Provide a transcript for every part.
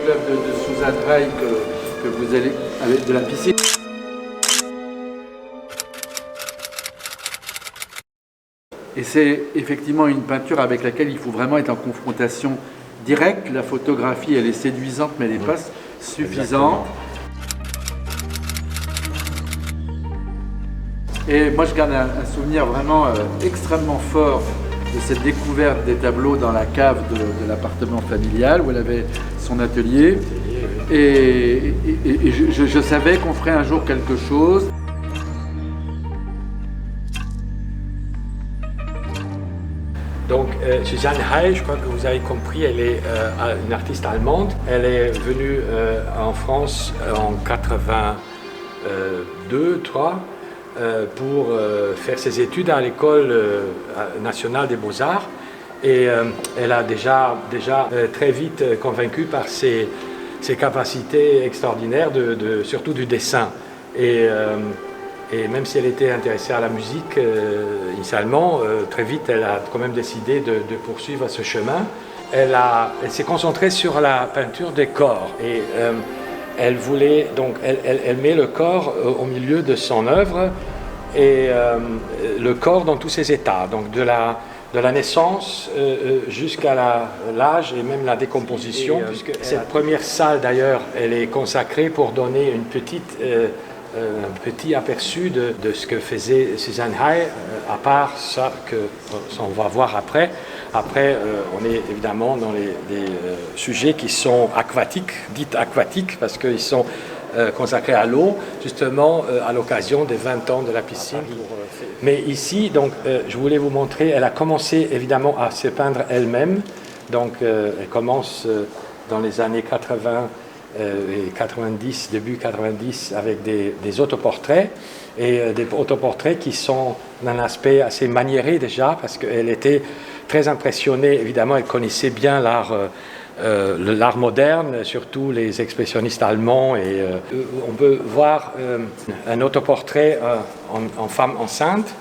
club de Susan Ray que vous allez avec de la piscine. Et c'est effectivement une peinture avec laquelle il faut vraiment être en confrontation directe. La photographie, elle est séduisante, mais elle n'est pas suffisante. Et moi, je garde un souvenir vraiment extrêmement fort de cette découverte des tableaux dans la cave de l'appartement familial où elle avait son atelier. Et je savais qu'on ferait un jour quelque chose. Donc Susan Ray, je crois que vous avez compris, elle est une artiste allemande. Elle est venue en France en 82-3 pour faire ses études à l'école nationale des beaux-arts. Et elle a déjà très vite convaincu par ses capacités extraordinaires, surtout du dessin. Et même si elle était intéressée à la musique initialement, très vite elle a quand même décidé de poursuivre ce chemin. Elle s'est concentrée sur la peinture des corps et elle voulait donc elle met le corps au milieu de son œuvre et le corps dans tous ses états, donc de la naissance jusqu'à l'âge et même la décomposition. Puisque cette première salle d'ailleurs, elle est consacrée pour donner un petit aperçu de ce que faisait Susan Ray, à part ça on va voir après. Après, on est évidemment dans des sujets qui sont aquatiques, dites aquatiques, parce qu'ils sont consacrés à l'eau, justement à l'occasion des 20 ans de la piscine. Mais ici, donc, je voulais vous montrer, elle a commencé évidemment à se peindre elle-même. Donc, elle commence dans les années 80 et 90, début 90, avec des autoportraits. Et des autoportraits qui sont d'un aspect assez maniéré déjà, parce qu'elle était très impressionnée. Évidemment, elle connaissait bien l'art moderne, surtout les expressionnistes allemands. Et on peut voir un autoportrait en femme enceinte,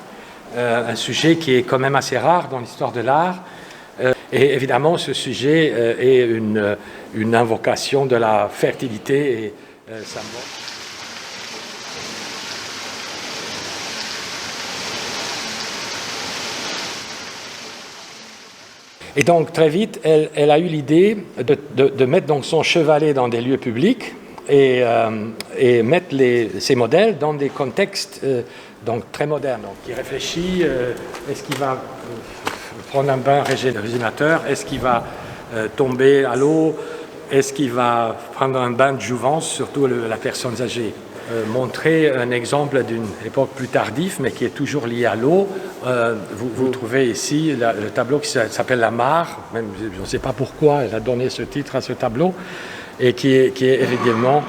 un sujet qui est quand même assez rare dans l'histoire de l'art. Et évidemment, ce sujet est une invocation de la fertilité. Et, ça Et donc très vite, elle a eu l'idée de mettre donc son chevalet dans des lieux publics et mettre ses modèles dans des contextes donc très modernes. Donc il réfléchit, est-ce qu'il va prendre un bain régénérateur, est-ce qu'il va tomber à l'eau, est-ce qu'il va prendre un bain de jouvence, surtout la personne âgée. Montrer un exemple d'une époque plus tardive, mais qui est toujours lié à l'eau. Vous trouvez ici le tableau qui s'appelle La Mare, même je ne sais pas pourquoi elle a donné ce titre à ce tableau, et qui est évidemment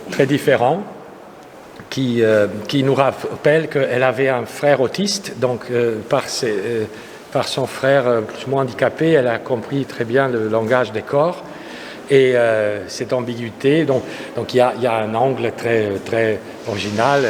très différent, qui nous rappelle qu'elle avait un frère autiste, donc par son frère plus ou moins handicapé, elle a compris très bien le langage des corps. Et cette ambiguïté, donc il y a un angle très, très original.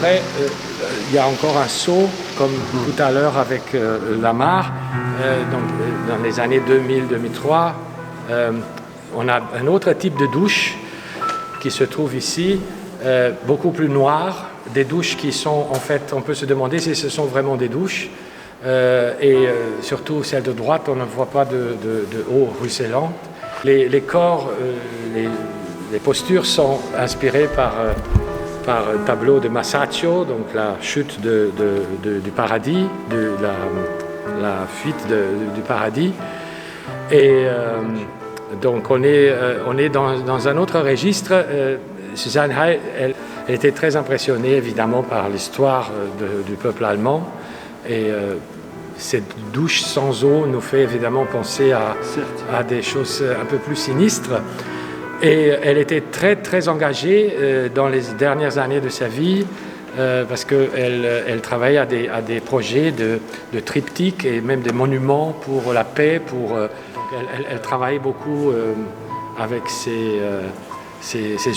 Après, il y a encore un saut, comme tout à l'heure avec la mare. Dans les années 2000-2003, on a un autre type de douche qui se trouve ici, beaucoup plus noir, des douches qui sont, en fait, on peut se demander si ce sont vraiment des douches. Surtout celle de droite, on ne voit pas de eau ruisselante. Les corps, les postures sont inspirées par un tableau de Masaccio, donc la chute du paradis, la fuite du paradis. Et donc on est dans un autre registre. Susanne Hay, elle était très impressionnée évidemment par l'histoire du peuple allemand. Et cette douche sans eau nous fait évidemment penser à des choses un peu plus sinistres. Et elle était très très engagée dans les dernières années de sa vie parce qu'elle travaillait à des projets de triptyques et même des monuments pour la paix. Donc elle travaillait beaucoup avec ces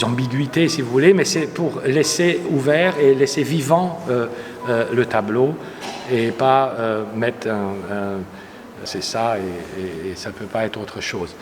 ambiguïtés, si vous voulez, mais c'est pour laisser ouvert et laisser vivant le tableau et pas mettre c'est ça et ça ne peut pas être autre chose.